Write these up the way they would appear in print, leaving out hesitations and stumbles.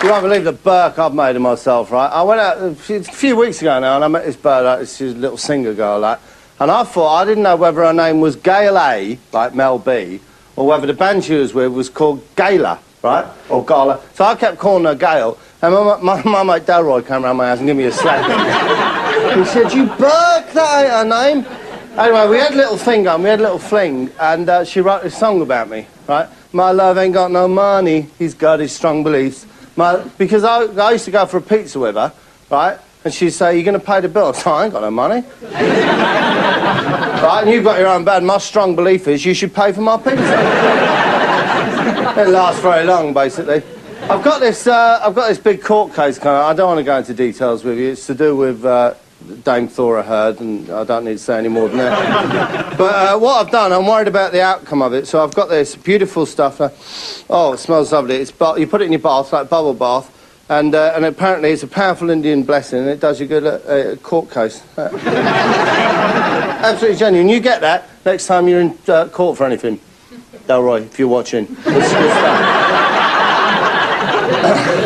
You won't believe the burk I've made of myself, right? I went out a few weeks ago now and I met this bird, like, this little singer girl, like, and I thought, I didn't know whether her name was Gail A, like Mel B, or whether the band she was with was called Gala, right? Or Gala. So I kept calling her Gail, and my mate Delroy came around my house and gave me a slap. He said, "You burk, that ain't her name." Anyway, we had a little thing going, we had a little fling, and she wrote a song about me, right? My love ain't got no money, he's got his strong beliefs. Because I used to go for a pizza with her, right? And she'd say, "You going to pay the bill?" So I ain't got no money. Right, and you've got your own bad. My strong belief is you should pay for my pizza. It didn't last very long, basically. I've got this big court case coming. I don't want to go into details with you. It's to do with Dame Thora Heard, and I don't need to say any more than that. But what I've done, I'm worried about the outcome of it. So I've got this beautiful stuff. Oh, it smells lovely. You put it in your bath, like bubble bath. And apparently it's a powerful Indian blessing, and it does you good at a court case. Absolutely genuine. You get that next time you're in court for anything. Delroy, if you're watching.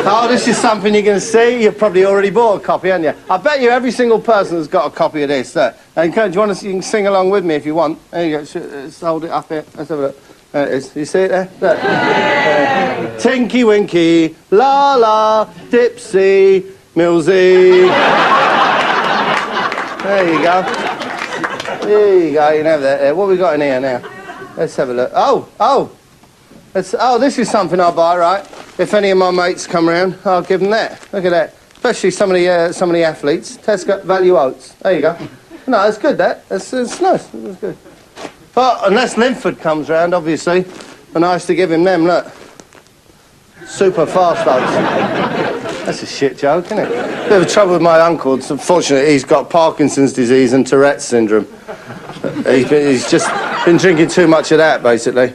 Oh, this is something you're going to see. You've probably already bought a copy, haven't you? I bet you every single person has got a copy of this. And do you want to? You can sing along with me if you want. There you go. Let's hold it up here. Let's have a look. There it is. You see it there? Look. Tinky Winky, la la, Dipsy, Millsy. There you go. There you go. You can have that there. What have we got in here now? Let's have a look. Oh, this is something I'll buy, right? If any of my mates come round, I'll give them that. Look at that. Especially some of the athletes. Tesco Value Oats. There you go. No, it's good, that. It's nice. It's good. But unless Linford comes round, obviously, and I used to give him them, look. Super fast oats. That's a shit joke, isn't it? Bit of trouble with my uncle. Unfortunately, he's got Parkinson's disease and Tourette's syndrome. He's just been drinking too much of that, basically.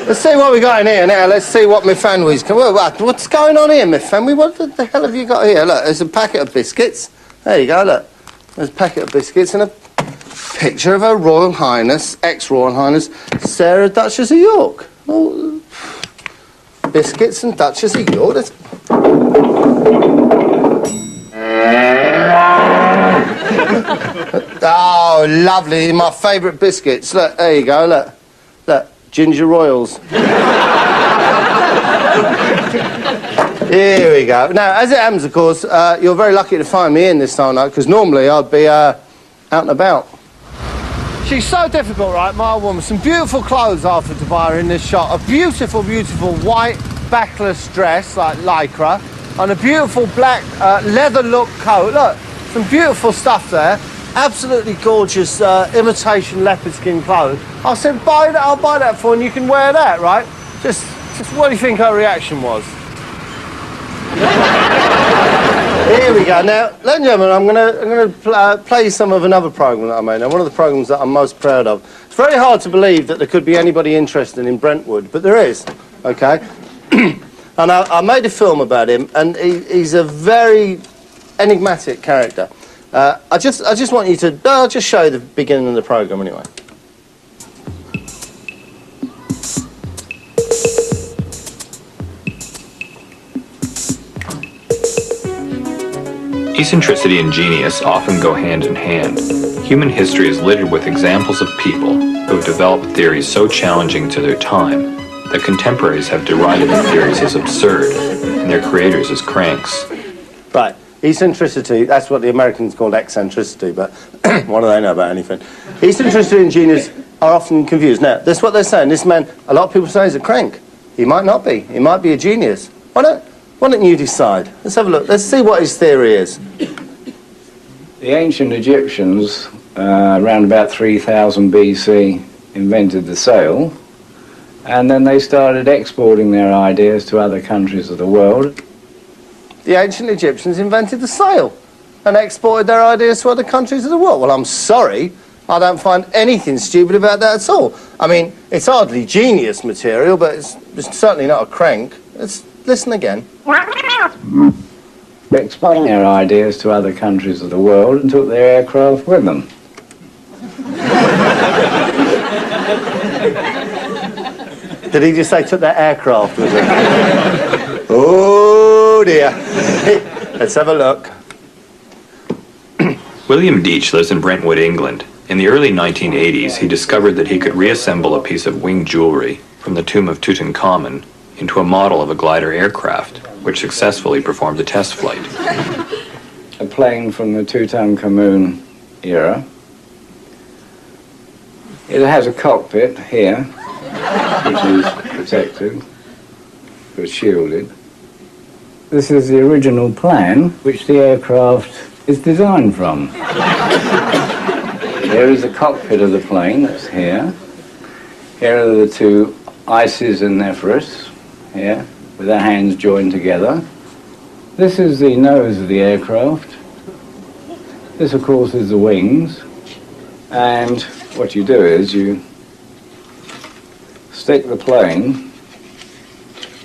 Let's see what we got in here now. Let's see what my family's... What's going on here, my family? What the hell have you got here? Look, there's a packet of biscuits. There you go, look. There's a packet of biscuits and a picture of Her Royal Highness, ex-Royal Highness, Sarah, Duchess of York. Oh, biscuits and Duchess of York. That's... Oh, lovely. My favourite biscuits. Look, there you go, look. Look. Ginger Royals. Here we go. Now, as it happens, of course, you're very lucky to find me in this time night, because normally I'd be out and about. She's so difficult, right, my woman. Some beautiful clothes I offered to buy her in this shot. A beautiful, beautiful white backless dress, like lycra, and a beautiful black leather look coat. Look, some beautiful stuff there. Absolutely gorgeous imitation leopard skin clothes. I said, I'll buy that for you and you can wear that, right? Just what do you think her reaction was? Here we go. Now, ladies and gentlemen, I'm going to play some of another programme that I made. Now, one of the programmes that I'm most proud of. It's very hard to believe that there could be anybody interested in Brentwood, but there is, okay? And I made a film about him, and he's a very enigmatic character. I just want you to... I'll just show you the beginning of the programme anyway. Eccentricity and genius often go hand in hand. Human history is littered with examples of people who have developed theories so challenging to their time that contemporaries have derided the theories as absurd and their creators as cranks. Right. Eccentricity, that's what the Americans called eccentricity, but what do they know about anything? Eccentricity and genius are often confused. Now, that's what they're saying. This man, a lot of people say he's a crank. He might not be. He might be a genius. Why don't you decide? Let's have a look. Let's see what his theory is. The ancient Egyptians, around about 3000 BC, invented the sail, and then they started exporting their ideas to other countries of the world. The ancient Egyptians invented the sail and exported their ideas to other countries of the world. Well, I'm sorry, I don't find anything stupid about that at all. I mean, it's hardly genius material, but it's certainly not a crank. Let's listen again. They exported their ideas to other countries of the world and took their aircraft with them. Did he just say took that aircraft with him? Oh dear. Let's have a look. William Deach lives in Brentwood, England. In the early 1980s, he discovered that he could reassemble a piece of winged jewelry from the tomb of Tutenkhamen into a model of a glider aircraft, which successfully performed a test flight. A plane from the Tutenkhamen era. It has a cockpit here, which is protected, but shielded. This is the original plan, which the aircraft is designed from. Here is the cockpit of the plane, that's here. Here are the two Isis and Nephris, here, with their hands joined together. This is the nose of the aircraft. This, of course, is the wings. And what you do is you stick the plane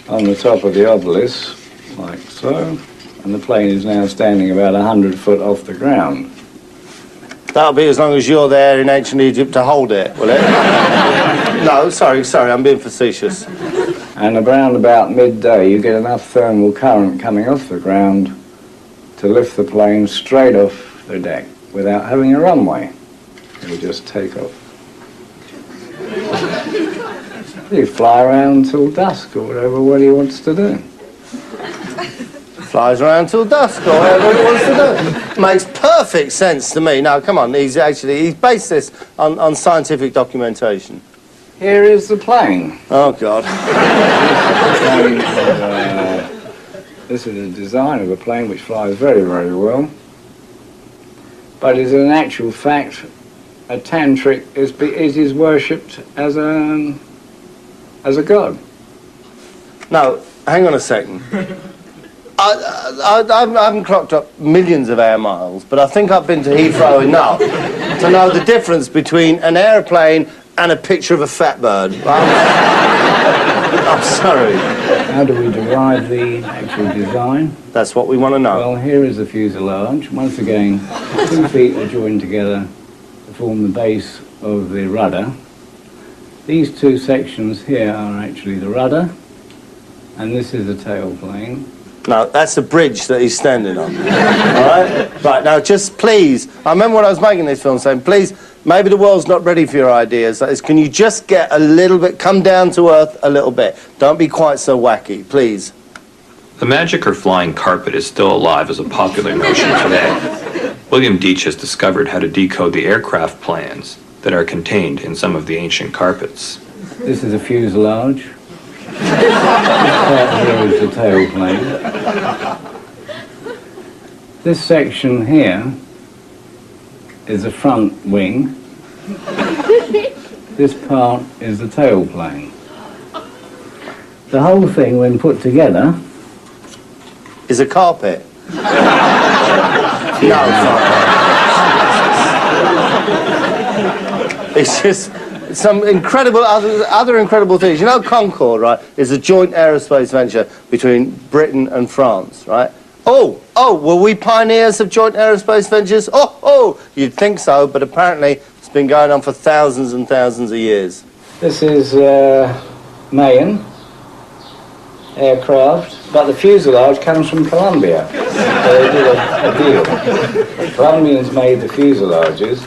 on the top of the obelisk, like so, and the plane is now standing about 100 foot off the ground. That'll be as long as you're there in ancient Egypt to hold it, will it? No, sorry, I'm being facetious. And around about midday, you get enough thermal current coming off the ground to lift the plane straight off the deck without having a runway. It will just take off. You fly around till dusk or whatever what he wants to do. Flies around till dusk or whatever he wants to do. Makes perfect sense to me. Now, come on, he's based this on scientific documentation. Here is the plane. Oh, God. This is a design of a plane which flies very, very well. But is in actual fact, a tantric is worshipped as a god. No, hang on a second. I haven't clocked up millions of air miles, but I think I've been to Heathrow enough to know the difference between an airplane and a picture of a fat bird. I'm sorry. How do we derive the actual design? That's what we want to know. Well, here is the fuselage. Once again, 2 feet are joined together to form the base of the rudder. These two sections here are actually the rudder, and this is the tailplane. No, that's the bridge that he's standing on. All right? Right, now just please, I remember when I was making this film saying, please, maybe the world's not ready for your ideas. That is, can you just get a little bit, come down to earth a little bit. Don't be quite so wacky, please. The magic or flying carpet is still alive as a popular notion today. William Deach has discovered how to decode the aircraft plans that are contained in some of the ancient carpets. This is a fuselage. Here is the tailplane. This section here is the front wing. This part is the tailplane. The whole thing, when put together, is a carpet. No, it's just some incredible other incredible things. You know, Concorde, right, is a joint aerospace venture between Britain and France, right? Oh, were we pioneers of joint aerospace ventures? Oh, you'd think so, but apparently it's been going on for thousands and thousands of years. This is Mayan aircraft, but the fuselage comes from Colombia. So they did a deal. The Colombians made the fuselages,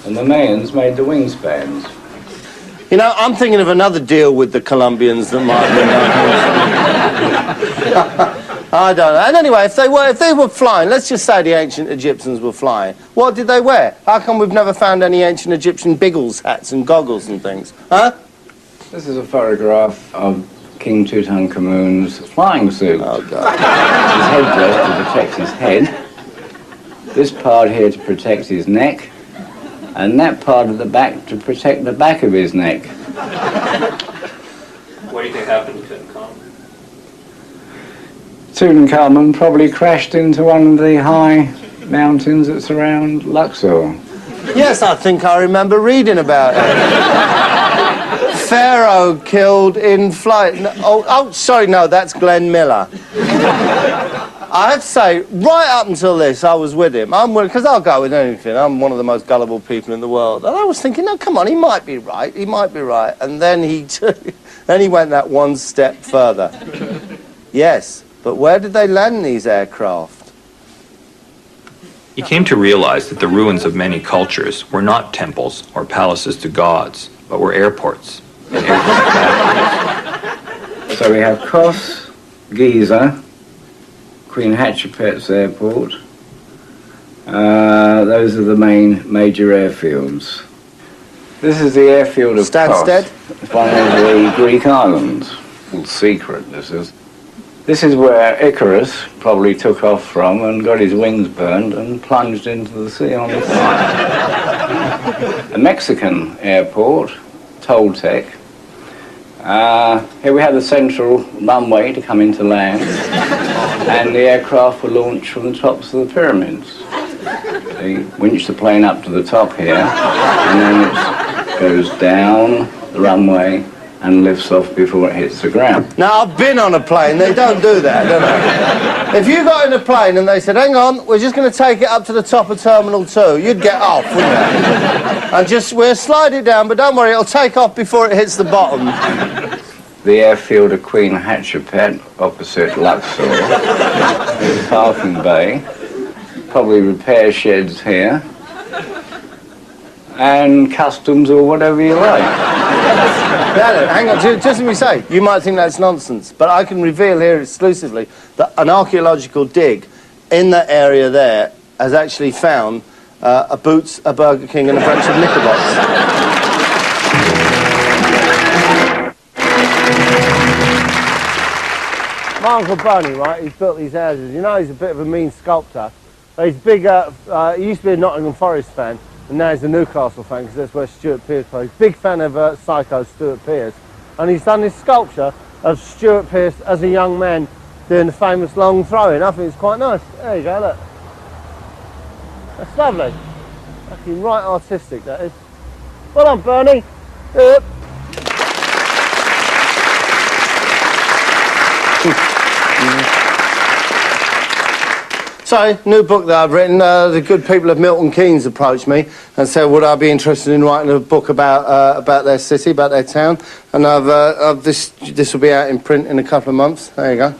and the Mayans made the wingspans. You know, I'm thinking of another deal with the Colombians that might be. I don't know. And anyway, if they were flying, let's just say the ancient Egyptians were flying. What did they wear? How come we've never found any ancient Egyptian biggles hats and goggles and things? Huh? This is a photograph of King Tutenkhamen's flying suit. Oh, God. His headdress to protect his head. This part here to protect his neck. And that part of the back to protect the back of his neck. What do you think happened to Tutenkhamen? Tutenkhamen probably crashed into one of the high mountains that surround Luxor. Yes, I think I remember reading about it. Pharaoh killed in flight. No, sorry, no, that's Glenn Miller. I have to say, right up until this, I was with him. Because I'll go with anything. I'm one of the most gullible people in the world. And I was thinking, no, come on, he might be right. He might be right. And then he went that one step further. Yes, but where did they land these aircraft? He came to realize that the ruins of many cultures were not temples or palaces to gods, but were airports. And airports. So we have Kos, Giza, Queen Hatshepsut's airport. Those are the major airfields. This is the airfield of Kos. Stansted? It's one of the Greek islands. Well, secret, this is. This is where Icarus probably took off from and got his wings burned and plunged into the sea on the fire. A Mexican airport, Toltec. Here we have the central runway to come into land, and the aircraft were launched from the tops of the pyramids. They winch the plane up to the top here, and then it goes down the runway and lifts off before it hits the ground. Now, I've been on a plane. They don't do that, do they? If you got in a plane and they said, hang on, we're just going to take it up to the top of Terminal 2, you'd get off, wouldn't you? And just, we'll slide it down, but don't worry, it'll take off before it hits the bottom. The airfield of Queen Hatshepsut, opposite Luxor. There's a parking bay. Probably repair sheds here. And customs or whatever you like. No, hang on, just let me say, you might think that's nonsense, but I can reveal here exclusively that an archaeological dig in that area there has actually found a Boots, a Burger King and a bunch of Knickerbockers. My Uncle Bernie, right, he's built these houses. You know he's a bit of a mean sculptor. He's big, he used to be a Nottingham Forest fan, and now he's a Newcastle fan because that's where Stuart Pearce plays. Big fan of Psycho Stuart Pearce. And he's done this sculpture of Stuart Pearce as a young man doing the famous long throwing. I think it's quite nice. There you go, look. That's lovely. Fucking right artistic, that is. Well done, Bernie. Yep. So, new book that I've written. The good people of Milton Keynes approached me and said, would I be interested in writing a book about their city, about their town? And this will be out in print in a couple of months. There you go.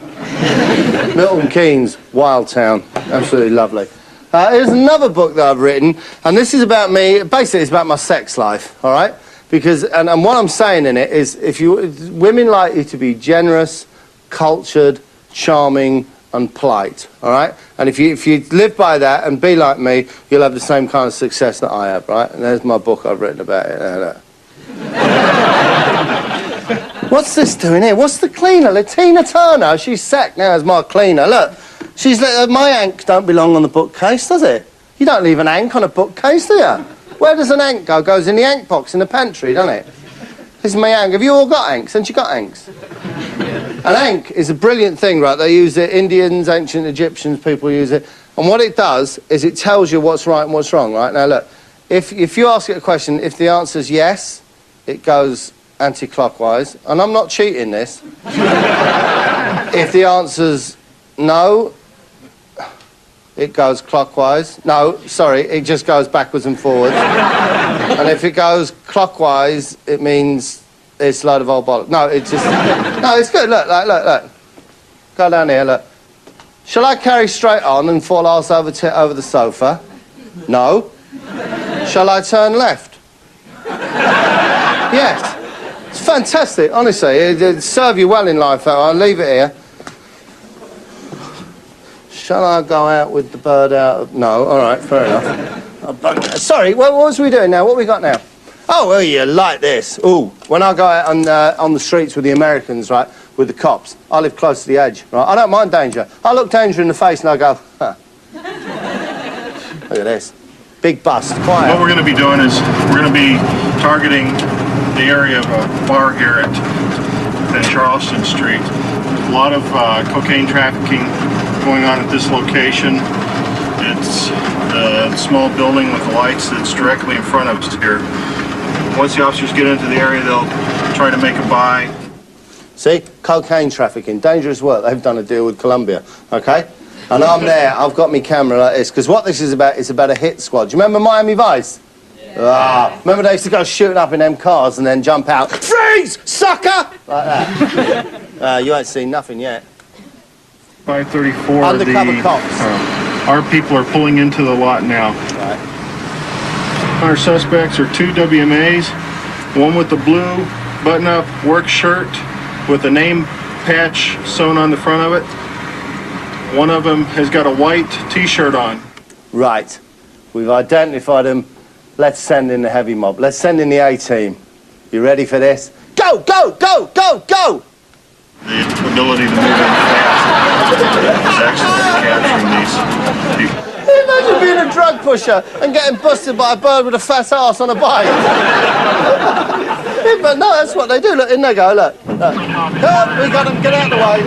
Milton Keynes, Wild Town. Absolutely lovely. Here's another book that I've written, and this is about me. Basically, it's about my sex life, all right? Because, and what I'm saying in it is, women like you to be generous, cultured, charming, and polite, all right? And if you live by that and be like me, you'll have the same kind of success that I have, right? And there's my book I've written about it. What's this doing here? What's the cleaner? Tina Turner, she's sacked now as my cleaner. Look, she's my ankh don't belong on the bookcase, does it? You don't leave an ankh on a bookcase, do you? Where does an ankh go? It goes in the ankh box in the pantry, doesn't it? This is my ankh. Have you all got ankhs? Haven't you got ankhs? An ankh is a brilliant thing, right? They use it, Indians, ancient Egyptians, people use it. And what it does is it tells you what's right and what's wrong, right? Now, look, if you ask it a question, if the answer's yes, it goes anti-clockwise. And I'm not cheating this. If the answer's no, it goes clockwise. No, sorry, it just goes backwards and forwards. And if it goes clockwise, it means it's a load of old bollocks. No, it's just... No, it's good. Look. Go down here, look. Shall I carry straight on and fall arse over the sofa? No. Shall I turn left? Yes. It's fantastic, honestly. It'll serve you well in life, though. I'll leave it here. Shall I go out with the bird out of... No, all right, fair enough. Sorry, what was we doing now? What we got now? Oh, well, you like this. Ooh, when I go out on the streets with the Americans, right, with the cops, I live close to the edge, right? I don't mind danger. I look danger in the face and I go, huh. Look at this. Big bust, quiet. What we're going to be doing is we're going to be targeting the area of a bar here at Charleston Street. A lot of cocaine trafficking going on at this location. It's a small building with the lights that's directly in front of us here. Once the officers get into the area, they'll try to make a buy. See? Cocaine trafficking, dangerous work. They've done a deal with Colombia, okay? And I'm there, I've got my camera like this, because what this is about a hit squad. Do you remember Miami Vice? Yeah. Remember they used to go shooting up in them cars and then jump out, freeze, sucker! Like that. You ain't seen nothing yet. 534. Undercover cops. Our people are pulling into the lot now. Right. Our suspects are 2 WMAs, one with the blue button-up work shirt with a name patch sewn on the front of it. One of them has got a white t-shirt on. Right. We've identified them. Let's send in the heavy mob. Let's send in the A-team. You ready for this? Go, go, go, go, go! The ability to move in fast is excellent at capturing these people. Imagine being a drug pusher and getting busted by a bird with a fat ass on a bike. But no, that's what they do. Look, in they go, look. Look. Come, we got them, get out of the way.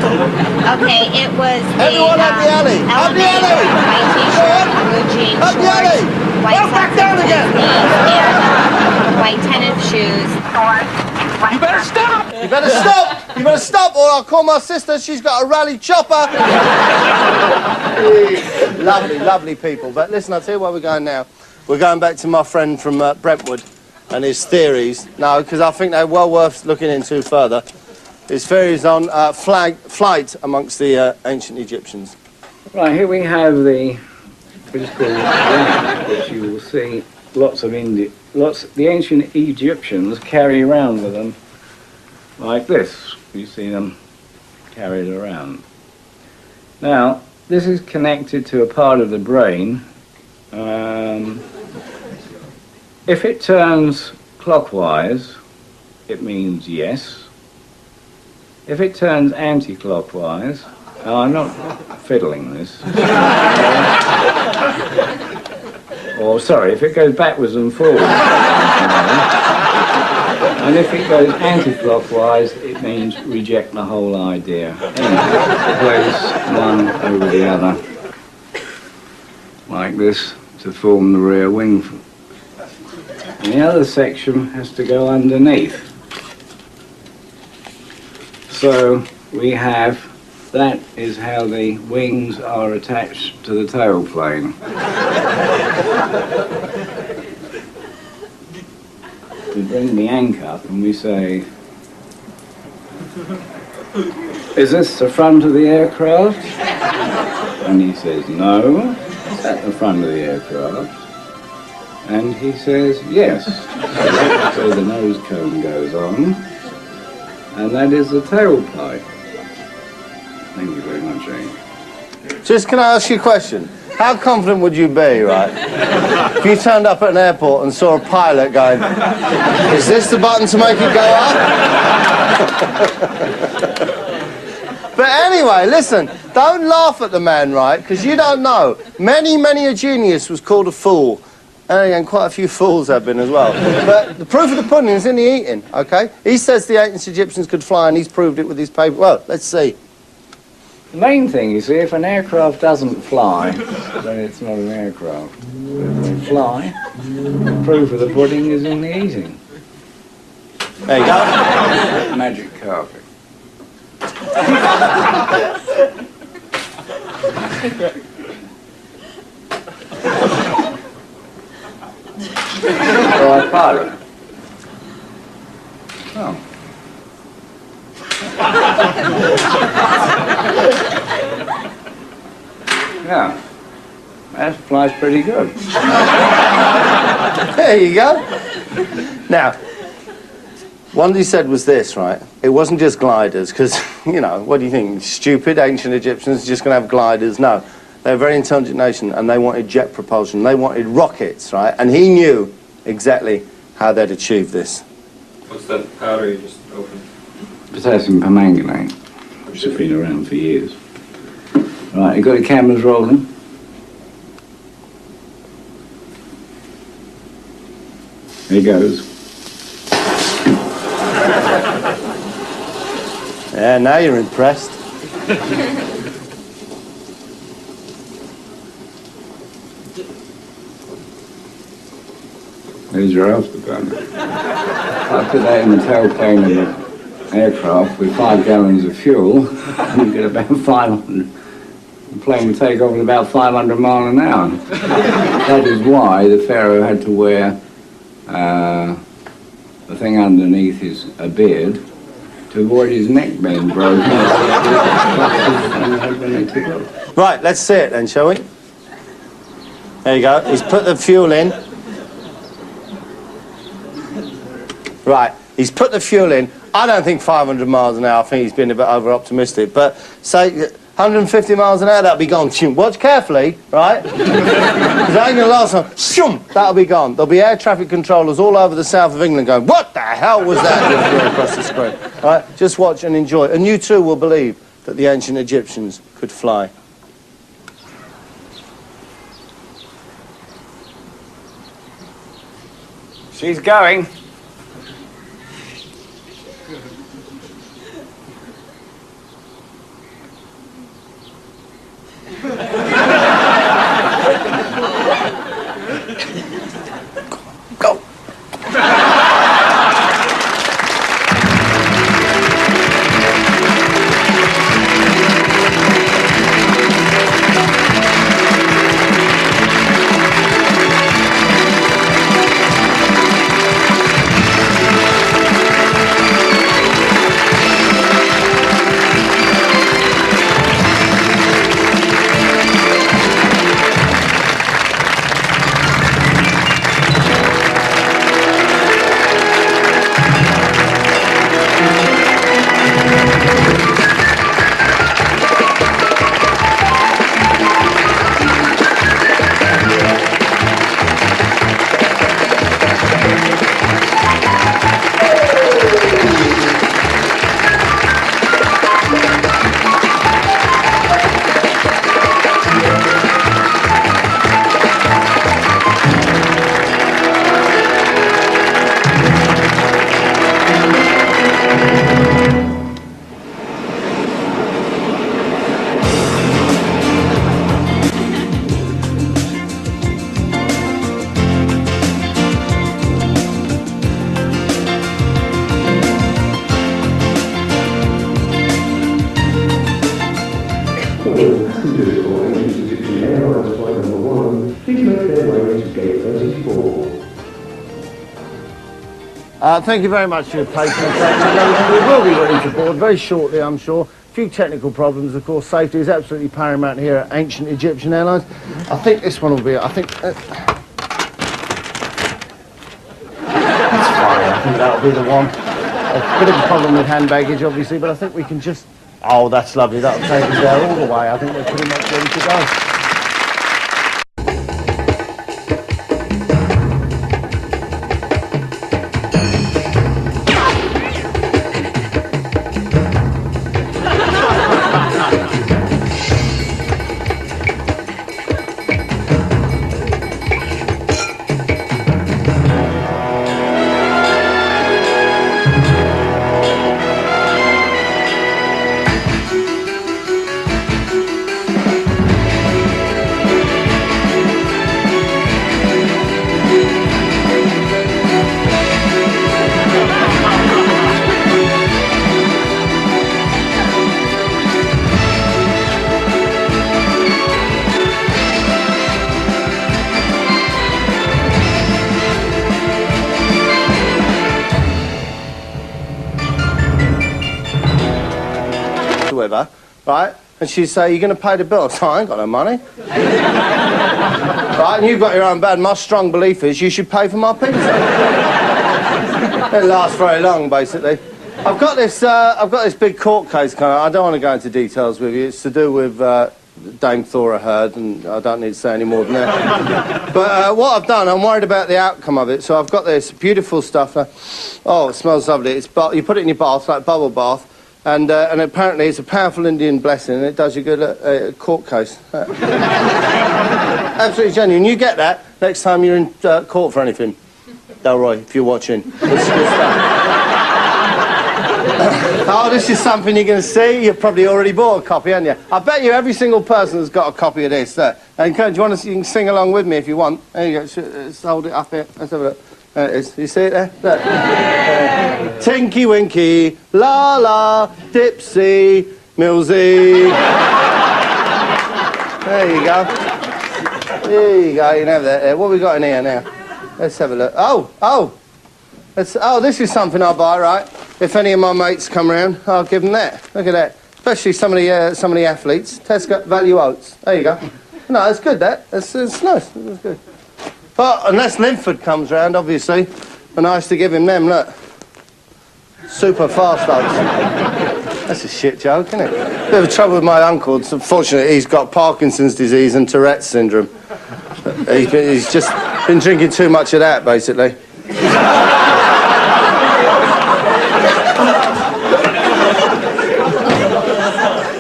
Okay, it was Everyone up the alley. Up the alley. White t-shirt, blue jeans, Up the alley. white Go back down again. white tennis shoes. You better stop! You better stop! You better stop, or I'll call my sister. She's got a rally chopper. Lovely, lovely people. But listen, I'll tell you where we're going now. We're going back to my friend from Brentwood and his theories. No, because I think they're well worth looking into further. His theories on flight amongst the ancient Egyptians. Right, here we have the physical lamp, which you will see the ancient Egyptians carry around with them like this. You see them carried around. Now, this is connected to a part of the brain. If it turns clockwise, it means yes. If it turns anti-clockwise, I'm not fiddling this. Or sorry, if it goes backwards and forwards, and if it goes anti-clockwise, it means reject the whole idea. Anyway, place one over the other, like this, to form the rear wing. And the other section has to go underneath. So we have, that is how the wings are attached to the tail plane. We bring the ankh up and we say, is this the front of the aircraft? And he says, no, it's at the front of the aircraft. And he says, yes. So the nose cone goes on, and that is the tailpipe. Thank you very much, Jane. Just can I ask you a question? How confident would you be, right, if you turned up at an airport and saw a pilot going, is this the button to make it go up? But anyway, listen, don't laugh at the man, right, because you don't know. Many a genius was called a fool. And quite a few fools have been as well. But the proof of the pudding is in the eating, okay? He says the ancient Egyptians could fly, and he's proved it with his paper. Well, let's see. The main thing, you see, if an aircraft doesn't fly, then it's not an aircraft. But if they fly, the proof of the pudding is in the eating. There you go. Magic carpet. Right, pilot. Oh. Yeah, that flies pretty good. There you go. Now, one he said was this, right? It wasn't just gliders, because, you know, what do you think? Stupid ancient Egyptians are just going to have gliders? No. They're a very intelligent nation, and they wanted jet propulsion. They wanted rockets, right? And he knew exactly how they'd achieve this. What's that powder you just opened? Potassium permanganate, which has been around for years. Right, you got your cameras rolling? There he goes. Yeah, now you're impressed. There's your afterburner. I put that in the tailplane of the aircraft with 5 gallons of fuel, and you get about 500 The plane would take off at about 500 miles an hour. That is why the pharaoh had to wear the thing underneath a beard to avoid his neck being broken. Right, let's see it then, shall we? There you go. He's put the fuel in. Right, he's put the fuel in. I don't think 500 miles an hour. I think he's been a bit over-optimistic. But say 150 miles an hour, that'll be gone. Watch carefully, right? Because that ain't going to last long. That'll be gone. There'll be air traffic controllers all over the south of England going, what the hell was that? Across the screen. Right, just watch and enjoy. And you too will believe that the ancient Egyptians could fly. She's going. Go. Airlines flight number 1, please make their way to gate 34. Thank you very much for your patience. We will be ready to board very shortly, I'm sure. A few technical problems, of course. Safety is absolutely paramount here at Ancient Egyptian Airlines. I think this one will be it. I think... that's fine. I think that'll be the one. A bit of a problem with hand baggage, obviously, but I think we can just... Oh, that's lovely. That'll take us there all the way. I think we're pretty much ready to go. With her, right? And she'd say, "You're going to pay the bill." So I ain't got no money. Right? And you've got your own bad. My strong belief is you should pay for my pizza. It lasts very long, basically. I've got this big court case coming. I don't want to go into details with you. It's to do with Dame Thora Heard, and I don't need to say any more than that. But what I've done, I'm worried about the outcome of it. So I've got this beautiful stuff. Oh, it smells lovely. You put it in your bath, like bubble bath. And apparently it's a powerful Indian blessing, and it does you good at a court case. Absolutely genuine. You get that next time you're in court for anything. Delroy, if you're watching. It's good stuff. Oh, this is something you're going to see. You've probably already bought a copy, haven't you? I bet you every single person has got a copy of this. And do you want to? You can sing along with me if you want. There you go. Let's hold it up here. Let's have a look. There it is. You see it there? Look. Tinky Winky, la la, Dipsy, Millsy. There you go. There you go, you can have that there. What have we got in here now? Let's have a look. Oh, this is something I'll buy, right? If any of my mates come around, I'll give them that. Look at that. Especially some of the athletes. Tesco value oats. There you go. No, it's good, that. It's nice. It's good. But unless Linford comes round, obviously, and I used to give him them, look. Super fast oats. That's a shit joke, isn't it? Bit of trouble with my uncle. Unfortunately, he's got Parkinson's disease and Tourette's syndrome. He's just been drinking too much of that, basically.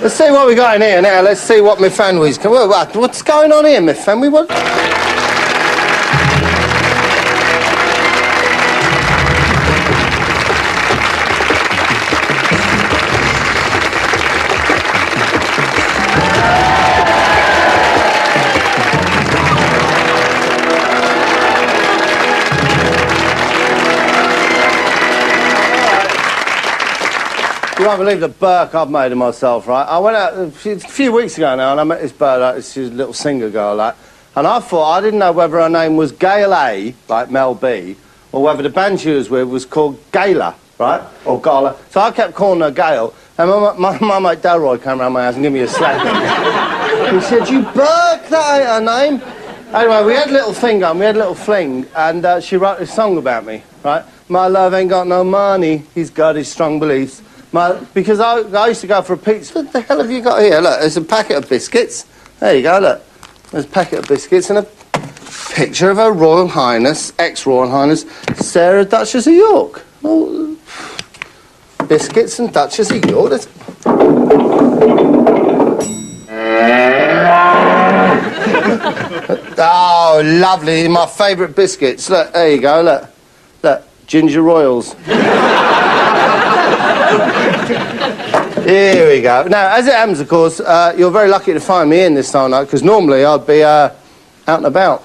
Let's see what we got in here now. Let's see what my family's... What's going on here, my family? What... You won't believe the burk I've made of myself, right? I went out a few weeks ago now, and I met this bird, like, this little singer girl, like, and I thought, I didn't know whether her name was Gail A, like Mel B, or whether the band she was with was called Gayla, right? Or Gala. So I kept calling her Gail, and my mate Delroy came around my house and gave me a slap. He said, "You burk, that ain't her name." Anyway, we had a little thing going, we had a little fling, and she wrote this song about me, right? My love ain't got no money, he's got his strong beliefs. Because I used to go for a pizza. What the hell have you got here? Look, there's a packet of biscuits. There you go, look. There's a packet of biscuits and a picture of Her Royal Highness, ex-Royal Highness, Sarah, Duchess of York. Oh, biscuits and Duchess of York. That's... Oh, lovely. My favourite biscuits. Look, there you go, look. Look, Ginger Royals. Here we go. Now, as it happens, of course, you're very lucky to find me in this time, because normally I'd be out and about.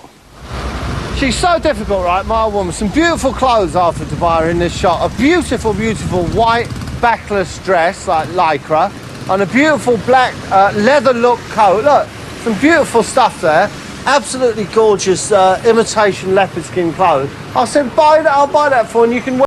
She's so difficult, right, my woman. Some beautiful clothes after to buy her in this shot. A beautiful, beautiful white backless dress, like lycra, and a beautiful black leather look coat. Look, some beautiful stuff there. Absolutely gorgeous imitation leopard skin clothes. I said, I'll buy that for you, and you can wear